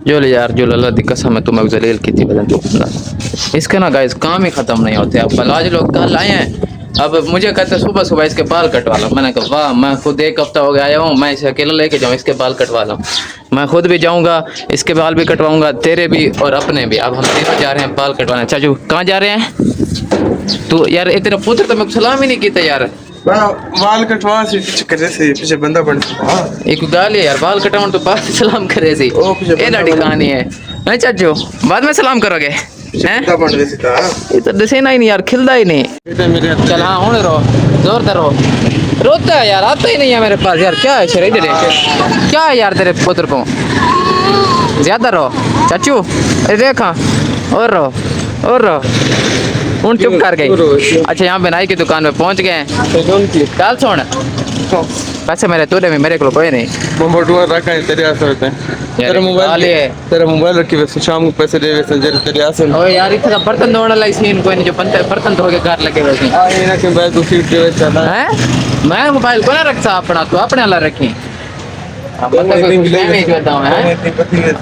जो ले यार, जो अल्लाह दी कसम है तुम्हें जलील की थी बदन बंदा। इसके ना गाइस काम ही खत्म नहीं होते। अब बलाज लोग कल आए हैं, अब मुझे कहते सुबह सुबह इसके बाल कटवा लो। मैंने कहा वाह, मैं खुद एक हफ्ता हो गया आया हूँ, मैं इसे अकेला लेके जाऊँ, इसके बाल कटवा लूँ। मैं खुद भी जाऊँगा, इसके बाल भी कटवाऊँगा, तेरे भी और अपने भी। अब हम तीनों जा रहे हैं बाल कटवाने। चाचू कहाँ जा रहे हैं? तू यार इतना पुत्र तो मैं सलाम ही नहीं किया यार। बाल कटवा से पीछे करे से पीछे बंदा पड़ हां एक गाल है यार, बाल कटवाने तो बाद में सलाम करे सी। ये लड़ी कहानी है। नहीं चाचू बाद में सलाम करोगे हैं? ये तो दिसेना ही नहीं यार, खिलदा ही नहीं। चल हाँ हूँ रो, जोरदार रो। रोता है यार, आता ही नहीं है मेरे पास यार। क्या है शरीर तेरे, क्या है यार तेरे पुत्र को? ज्यादा रो चाचू, अरे देखा और रो और रो। उन चुप कर गई। अच्छा यहाँ पे नाई की दुकान पे पहुंच गए। कल सुन पैसे मेरे तूने भी मेरे को कोई नहीं। बटुआ रखा है तेरे आस होते हैं। तेरा मोबाइल रखी वैसे शाम को पैसे दे वैसे जरा तेरे आस ओ यार इतना बर्तन धोने वाला सीन कोई नहीं, जो बर्तन धो के घर लगे वैसे ये ना कि मैं तो सीट पे चला है। मैं मोबाइल को ना रखता अपना, तो अपने वाला रखी।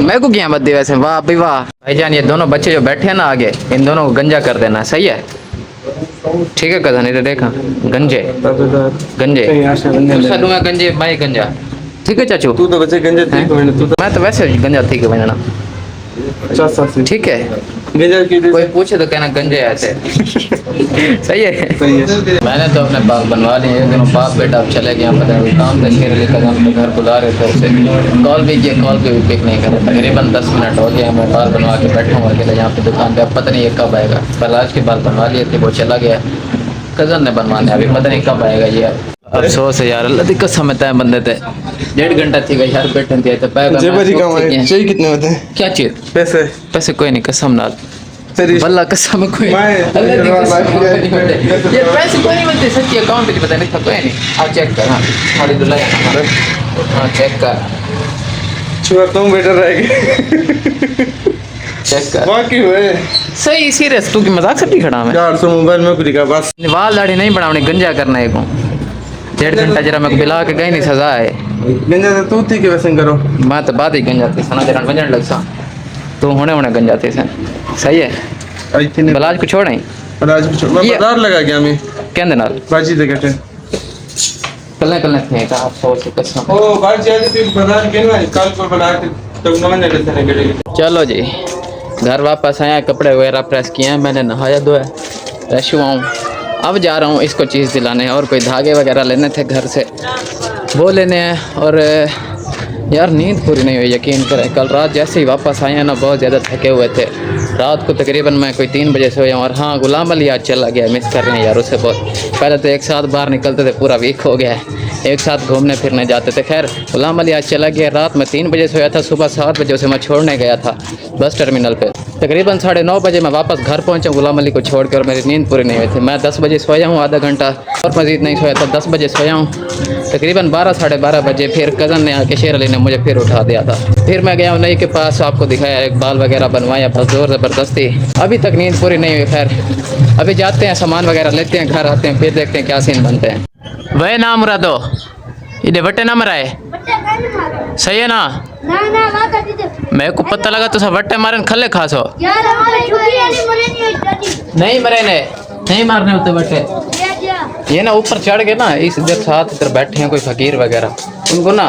मैं को क्या मत दे वैसे। वाह भाई वाह भाईजान, ये दोनों बच्चे जो बैठे हैं ना आगे, इन दोनों को गंजा कर देना, सही है? ठीक है कदन, इधर देखा गंजे गंजे दूंगा गंजे भाई गंजा। ठीक है चाचू, तू तो बच्चे गंजे ठीक है तू तो। मैं तो वैसे गंजा ठीक है मैंने ना। 50 ठीक है, गंजा की कोई पूछे तो कहना गंजे ऐसे। सही है। सही है। मैंने तो अपने बाल बनवा लिए। एक दिनों बाप बेटा अब चले गए, पता नहीं काम से शेर लेकर हम घर बुला रहे थे उसे। कॉल भी किया, कॉल पे भी पिक नहीं करे। तकरीबन 10 मिनट हो गया मैं बाल बनवा के बैठा हूँ अकेले यहाँ पे दुकान पे। अब पता नहीं ये कब आएगा। कल आज के बाल बनवा लिए थे, वो चला गया कजन ने बनवाने, अभी पता नहीं कब आएगा ये। अफसोस है यार, अल्लाह दिक्कत समझता है बंदे थे। 1.5 घंटा थी गई यार बैठन दिया तो चाहिए कितने होते हैं? क्या चीज? पैसे पैसे कोई नहीं, कसम नाल तेरी बल्ला कसम कोई। अल्लाह दी कसम ये पैसे कोई नहीं मिलते सच्ची। अकाउंट में पता नहीं था कोई नहीं। आप चेक कर। हाँ थोड़ी दुलाई हमारे। हाँ चेक कर, छुआ तुम बेटर रहेगी। चेक कर बाकी हुए सही सीरियस। तू की मजाक से खड़ा मैं 400 मोबाइल में कुछ का बस वाल दाढ़ी नहीं बनावने, गंजा करना है को। 1.5 घंटा जरा मैं बिला के गई नहीं, सजा है। गंजा तो तू थी के वैसे करो। मैं तो बाद ही गंजा थी सना जरा बजन लग सा। तू होने गंजा थी सन, सही है। बलाज को छोड़ नहीं, बलाज को छोड़। मैं बाजार लगा गया मैं कहंदे नाल बाजी दे गटे कल थे का अफसोस कसम। ओ बाजी आज भी बाजार के ना कल को बना के तब नॉन ने लेते हैं। चलो जी घर वापस आया, कपड़े वगैरह प्रेस किए हैं मैंने, नहाया धोया फ्रेश हुआ हूँ। अब जा रहा हूँ इसको चीज़ दिलाने, और कोई धागे वगैरह लेने थे घर से, वो लेने हैं। और यार नींद पूरी नहीं हुई, यकीन करें। कल रात जैसे ही वापस आए हैं ना, बहुत ज़्यादा थके हुए थे। रात को तकरीबन मैं कोई 3 बजे सोया हूँ। और हाँ गुलाम अली आज चला गया, मिस कर रहे हैं यार उसे बहुत। पहले तो एक साथ बाहर निकलते थे, पूरा वीक हो गया है, एक साथ घूमने फिरने जाते थे। खैर गुलाम अली आज चला गया। रात में 3 बजे सोया था, सुबह 7 बजे उसे मैं छोड़ने गया था बस टर्मिनल पे। तकरीबन 9:30 बजे मैं वापस घर पहुंचा गुलाम अली को छोड़ के, और मेरी नींद पूरी नहीं हुई थी। मैं 10 बजे सोया हूँ, आधा घंटा और मज़ीद नहीं सोया था। 10 बजे सोया हूँ, तकरीबन 12 साढ़े 12 बजे फिर कज़न ने आके शेर अली ने मुझे फिर उठा दिया था। फिर मैं गया नई के पास, आपको दिखाया, एक बाल वगैरह बनवाया, बस जोर ज़बरदस्ती। अभी तक नींद पूरी नहीं हुई। खैर अभी जाते हैं, सामान वगैरह लेते हैं, घर आते हैं, फिर देखते हैं क्या सीन बनते हैं। वह ना मुरादो इधे वट्टे ना मराए, सही है ना? मेरे को पता लगा तो सब वट्टे मारन खले खासो नहीं मरे ने, नहीं मारने होते वट्टे। ये ना ऊपर चढ़ के ना इस इधर साथ इधर बैठे हैं कोई फकीर वगैरह, उनको ना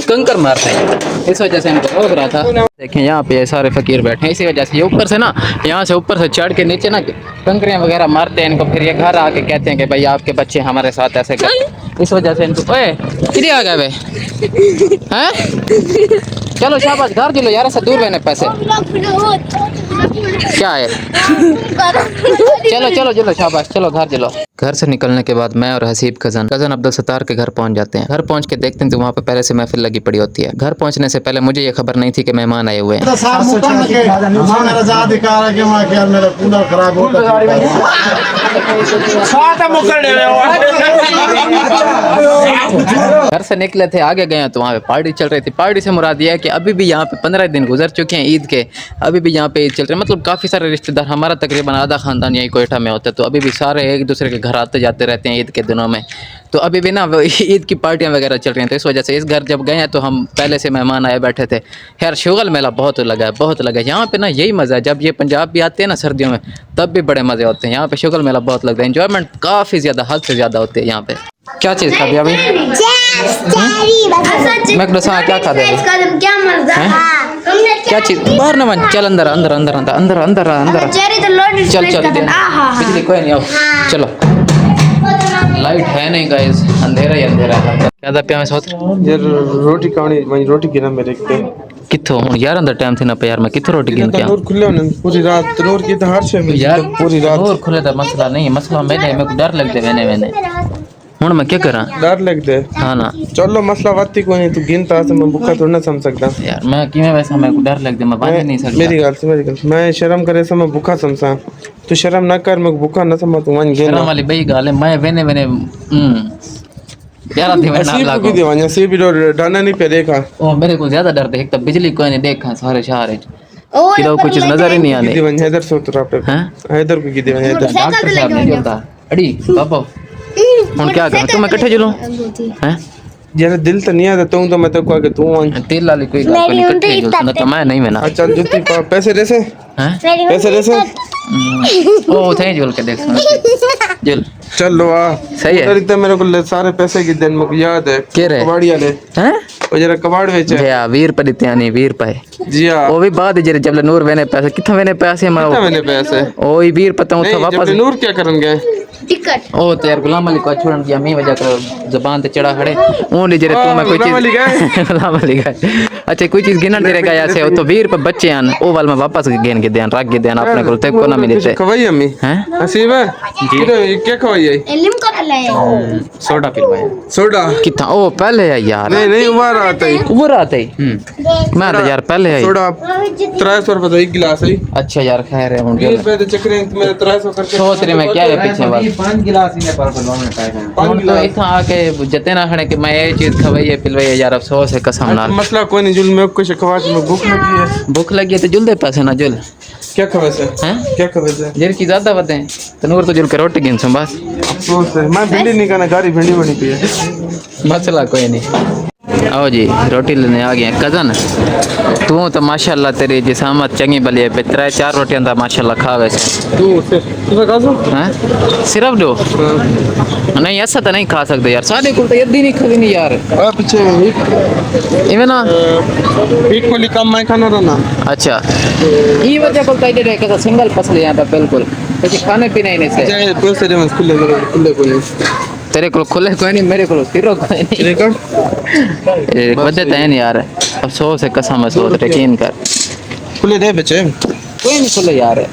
कंकर मारते हैं, इस वजह से इनको रोक रहा था। देखें यहाँ पे सारे फकीर बैठे हैं, इसी वजह से ये ऊपर से ना, यहाँ से ऊपर से चढ़ के नीचे ना कंकरियाँ वगैरह मारते हैं इनको। फिर ये घर आके कहते हैं कि भाई आपके बच्चे हमारे साथ ऐसे करते, इस वजह से इनको। ओए किधर आ गए वे हैं? चलो शाबाश घर चलो यार, ऐसा दूर रहने पैसे क्या है। चलो चलो चलो शाबाश, चलो घर चलो। घर से निकलने के बाद मैं और हसीब कज़न अब्दुल सत्तार के घर पहुंच जाते हैं। घर पहुंच के देखते हैं तो वहाँ पे पहले से महफिल लगी पड़ी होती है। घर पहुंचने से पहले मुझे ये खबर नहीं थी कि मेहमान आए हुए हैं। घर से निकले थे, आगे गए तो वहाँ पे पार्टी चल रही थी। पार्टी से मुराद ये है कि अभी भी यहाँ पे 15 दिन गुजर चुके हैं ईद के, अभी भी यहाँ पे ईद चल रहे हैं। मतलब काफ़ी सारे रिश्तेदार, हमारा तकरीबन आधा ख़ानदान यही कोयटा में होता है, तो अभी भी सारे एक दूसरे के घर आते जाते रहते हैं ईद के दिनों में। तो अभी भी ना वो ईद की पार्टियां वगैरह चल रही हैं, तो इस वजह से इस घर जब गए हैं तो हम पहले से मेहमान आए बैठे थे। खैर शुगल मेला बहुत लगा है, बहुत लगा है यहाँ पे ना। यही मज़ा है, जब ये पंजाब भी आते हैं ना सर्दियों में तब भी बड़े मज़े होते हैं यहाँ पे। शुगल मेला बहुत लगता है, इंजॉयमेंट काफ़ी ज़्यादा, हद से ज़्यादा होती है यहाँ पे। क्या चीज़ खा दिया अभी? मैं दसा क्या खा दिया? क्या चीज़? बाहर ना मन, चल अंदर अंदर अंदर अंदर अंदर अंदर अंदर चल चल बिजली कोई नहीं, आओ चलो। लाइट है नहीं गाइस, अंधेरा ही अंधेरा है। क्या था प्या मैं सोच यार रोटी खानी, वही रोटी गिना मेरे पे किथों हुन यार अंदर टाइम थी ना पे यार, मैं किथों रोटी गिन के तनूर खुले होने पूरी रात, तनूर की तो हर शे मिल यार पूरी रात। और खुले तो मसला नहीं है, मसला मेरे को डर लगते मैंने हुन मैं क्या करा? डर लगते हाँ ना चलो मसला वाती कोई नहीं, तू गिनता से मैं भूखा थोड़ा ना समझ सकता यार। मैं किवें वैसा मेरे को डर लगते, मैं बांध नहीं सकता। मेरी गल मैं शर्म करे से मैं भूखा समझा, तू शर्म ना कर, मैं भूखा ना समझ, तू वन शर्म गिना वाली बई गाल है। मैं वेने वेने यार थी मैं नाम असीब लागो की दीवाना सी भी डाना नहीं पे देखा। ओ मेरे को ज्यादा डर थे, एक तो बिजली कोई नहीं देखा सारे शहर में किधर कुछ नजर ही नहीं आने। दीवाना हैदर सो तो पे हैं हैदर को की दीवाना हैदर डॉक्टर साहब नहीं चलता अड़ी पापा हुन क्या करूं? तुम मैं इकट्ठे चलूं हैं? यार दिल तो नहीं आता तो मैं तो को के तू वन तेल वाली कोई बात नहीं, इकट्ठे चलूं ना तो मैं नहीं में ना। अच्छा जुत्ती पैसे दे से हैं पैसे दे से ओ थे जोल के देख जोल चलो आ सही है। उधर मेरे को सारे पैसे की दिन मुझे याद है के रे कबाड़िया ले हैं वो जरा कबाड़ बेचे भैया 20 रुपए देते हैं 20 रुपए जी हां वो भी बाद जरे जब नूर वेने पैसे किथा वेने पैसे कितना मारो मैंने पैसे ओ 20 रुपए तो नहीं वापस जब नूर क्या करन गए टिकट ओ तो यार गुलाम अली को छोड़न दिया मी वजह कर जुबान ते चढ़ा खड़े ओन जरे तू मैं कोई गुलाम अली चीज गुलाम अली गए अच्छा कोई चीज गिनन तेरे गया से तो 20 रुपए बच्चे आन ओ वाल मैं वापस गिन के देन रख के देन अपने को ते को ना मिले थे खवाई अम्मी हैं हसीब है जी क्या खवाई है एलिम कर ले सोडा पिलवाया सोडा किथा ओ पहले है यार नहीं नहीं उबार आता है ऊपर आते ही मैं तो यार पहले है सोडा 300 रुपए का एक गिलास है। अच्छा यार खैर है हुन 20 रुपए दे चक्कर मेरे 300 करके सोच रहे मैं क्या है पीछे बस 5 गिलास ही पर बनवाने का हम तो इतना आके जते ना खड़े कि मैं ये चीज खवाई है पिलवाई है यार, अफसोस है कसम नाल। मसला कोई नहीं जुल में कुछ खवा में भूख लगी है। भूख लगी है तो जुल दे पैसे ना जुल क्या खवे से हैं क्या खवे से जर की ज्यादा बते तनूर तो जुल के रोटी गिन सुन बस अफसोस है मैं भिंडी नहीं खाना, गाड़ी भिंडी बनी पी है। मसला कोई नहीं। आओ जी रोटी लेने आ गए कज़न। तू तो माशाल्लाह तेरी जिसामत चंगी भली है, 3-4 रोटियां तो माशाल्लाह खा वैसे तू तू खा सो हैं सिर्फ दो नहीं ऐसा तो नहीं खा सकते यार, सारे को तो यद्दी नहीं खवी नहीं यार आ पीछे इवे ना पीठ को कम मैं खाना रहना। अच्छा ये वजह को कह दे के सिंगल पसले यहां पे बिल्कुल कुछ खाने पीने ही नहीं से चाहे पैसे दे खुले को तेरे को खुले कोई नहीं, मेरे को सिरो कोई नहीं रिकॉर्ड बदे तैन यार अफसोस है कसम है सोच यकीन कर खुले दे बच्चे कोई नहीं खुले यार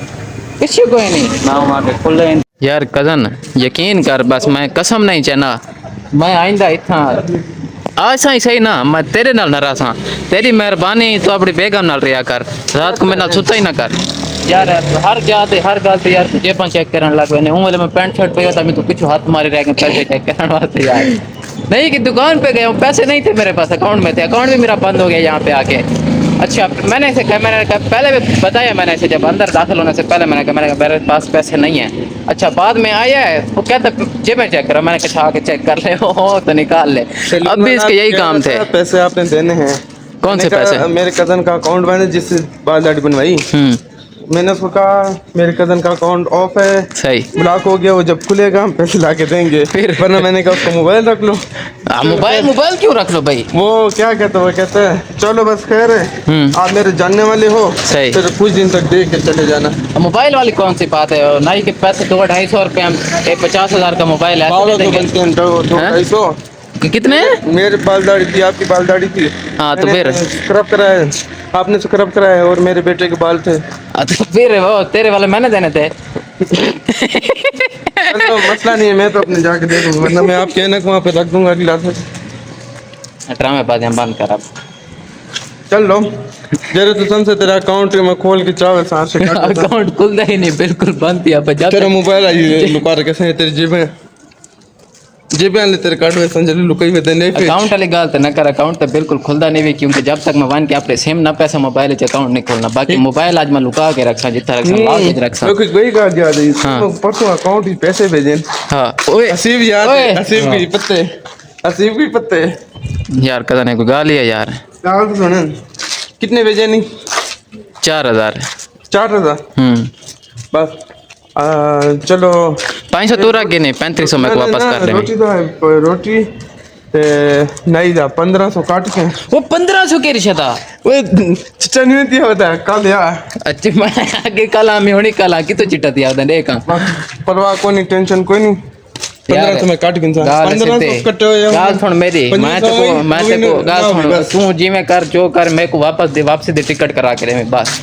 किसी कोई नहीं ना वहाँ पे खुले यार कज़न यकीन कर बस मैं कसम नहीं चाहना मैं आइंदा इतना ऐसा ही सही ना मैं तेरे नाल ना रहा तेरी मेहरबानी तो अपनी बेगम नाल रिया कर रात को मेरे नाल सुता ही ना कर यार हर जाते हर गल पे यार जेबा चेक करने लग गए हूं वाले मैं पैंट शर्ट पे था मैं तो पीछे हाथ मारे रह गए पैसे चेक करने वास्ते यार नहीं कि दुकान पे गया हूं पैसे नहीं थे मेरे पास, अकाउंट में थे, अकाउंट भी मेरा बंद हो गया यहाँ पे आके। अच्छा मैंने इसे कहा पहले भी बताया मैंने इसे जब अंदर दाखिल होने से पहले मैंने कहा मेरे पास पैसे नहीं है। अच्छा बाद में आया है वो कहता जेब में चेक करो, मैंने कहा आके चेक कर ले हो तो निकाल ले। अब भी इसके यही काम थे। पैसे आपने देने हैं। कौन से पैसे? मेरे कजन का अकाउंट मैंने जिससे बाल दाढ़ी बनवाई मैंने उसको कहा मेरे कजन का अकाउंट ऑफ है, सही ब्लॉक हो गया, वो जब खुलेगा हम पैसे ला के देंगे। फिर वरना मैंने कहा उसको मोबाइल रख लो। मोबाइल क्यों रख लो भाई? वो क्या कहते वो कहते हैं चलो बस खैर है आप मेरे जानने वाले हो, सही फिर कुछ दिन तक देख के चले जाना। मोबाइल वाली कौन सी बात है? नहीं कि पैसे 200-250 रुपये हम 50,000 का मोबाइल है कितने? मेरे बाल दाढ़ी थी, आपकी बाल दाढ़ी थी। हाँ तो फिर स्क्रब कराया, आपने स्क्रब कराया और मेरे बेटे के बाल थे। तो फिर वो तेरे वाले मैंने देने थे। तो मसला नहीं है, मैं तो अपने जाके दे दूंगा, वरना मैं आपके ना वहाँ पे रख दूंगा गिलास में। ड्रामे बाजी हम बंद कर अब। चल लो जरा तो तुमसे तेरा अकाउंट में खोल के चावल सार से अकाउंट खुलता ही नहीं, बिल्कुल बंद किया। तेरा मोबाइल आई लुका रखे तेरी जेब में। जे बयान ले तेरे कार्ड में संजय लुकाई में देने पे अकाउंट वाली गल तो न कर, अकाउंट तो बिल्कुल खुलता नहीं भी, क्योंकि जब तक मैं वन के अपने सेम ना पैसा मोबाइल च अकाउंट नहीं खोलना। बाकी मोबाइल आज मैं लुका के रखा, जितना रखा लाओ के रखा। लोग वही कहा जा रही हाँ। परसों अकाउंट ही पैसे भेजे। हाँ ओए हसीब यार, हसीब की पत्ते, हसीब की पत्ते यार, कदा ने कोई गाली है यार। गाल तो सुन, कितने भेजे नहीं? 4000। 4000 बस। चलो 500 तू रख के नहीं, 3500 मैं को वापस कर रोटी दे। तो है, रोटी नहीं था 1500 काट के। वो 1500 के रिश्ता ओए चिट्टा नहीं दिया होता है कल यार। अच्छे मैं आगे कल आमी होनी, कल आ की तो चिट्टा दिया होता है का। परवाह कोई नहीं, टेंशन कोई नहीं। 1500 में काट के 1500 कटो या गाल सुन मेरी, मैं तो गाल सुन, तू जी में कर जो कर, मेरे को वापस दे, वापसी दे टिकट करा के दे बस।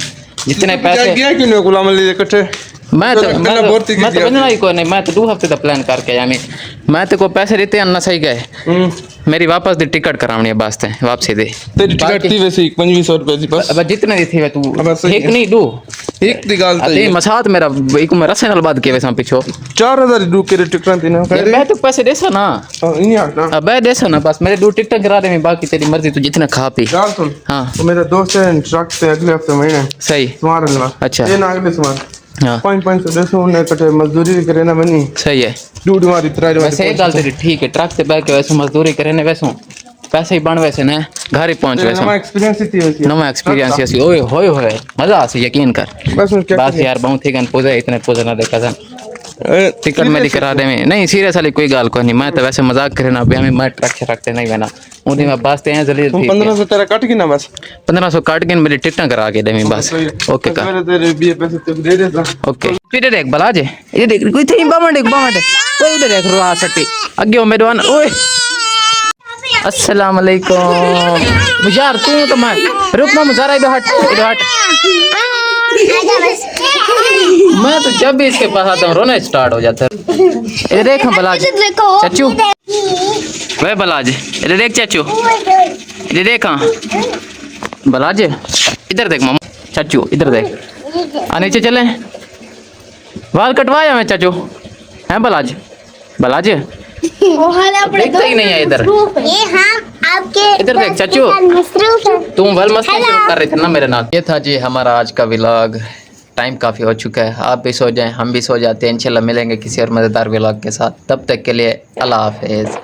जितने पैसे गया क्यों नहीं गुलाम अली इकट्ठे? मैं तो बनना ही कोई नहीं, मैं तो 2 हफ्ते का प्लान करके यानी मैं तो को पैसे देते हैं ना, सही गए मेरी वापस दे टिकट करावनी है बस, वापसी दे तेरी टिकट थी वैसे 2500 रुपए दी बस। अब जितने दी थी तू एक नहीं दू एक दी गाल अते मसात मेरा एक मैं रसे नाल बाद के वैसा पिछो 4000 दू के टिकट थी ना। मैं तो पैसे देसा ना, नहीं आता अब मैं देसा ना बस, मेरे 2 टिकट करा दे, मैं बाकी तेरी मर्जी, तू जितना खा पी। गाल सुन, हाँ तो मेरा दोस्त है ट्रक से अगले हफ्ते महीने सही तुम्हारा अच्छा। ये ना अगले तुम्हारा हाँ 500 उन्हें कटे मजदूरी करे ना बनी सही है। डूड मारी तराई वैसे एक गल तेरी ठीक है, ट्रक से बैठ के वैसे मजदूरी करे ने वैसे पैसे ही बन वैसे ना, घर ही पहुंच वैसे नवा एक्सपीरियंस ही थी वैसे नवा एक्सपीरियंस ऐसी ओए होए होए मजा आ से यकीन कर बस क्या बस यार बहुत ही गन पूजा इतने पूजा ना देखा था टिकट मेरी करा दे में नहीं सीरियस वाली कोई गाल को नहीं, मैं तो वैसे मजाक करे ना अभी हमें मैं ट्रक से रखते नहीं बना उन्हीं में बस ते हैं जल्दी 1500 तेरा कट की ना बस 1500 काट के मेरी टिकट करा के दे में बस ओके का मेरे तेरे भी पैसे तो दे देता ओके फिर देख भला जे ये देख कोई थी बामंड कोई उधर देख रहा सट्टी आगे ओ मेरे ओए अस्सलाम वालेकुम यार तू तो मैं रुक ना मुझारा इधर हट मैं तो जब भी इसके पास आता हूँ रोना स्टार्ट हो जाता है। इधर देख हम बलाज चाचू वे बलाज इधर देख चाचू इधर देख हाँ बलाज इधर देख मामू चाचू इधर देख आ नीचे चले बाल कटवाया मैं चाचू हैं बलाज बलाज देखता ही नहीं है इधर इधर देख चाचू तुम वेल मस्ती शुरू कर रहे थे ना मेरे नाम। ये था जी हमारा आज का व्लॉग, टाइम काफ़ी हो चुका है, आप भी सो जाएं हम भी सो जाते हैं, इंशाल्लाह मिलेंगे किसी और मज़ेदार व्लॉग के साथ, तब तक के लिए अल्लाह हाफिज़।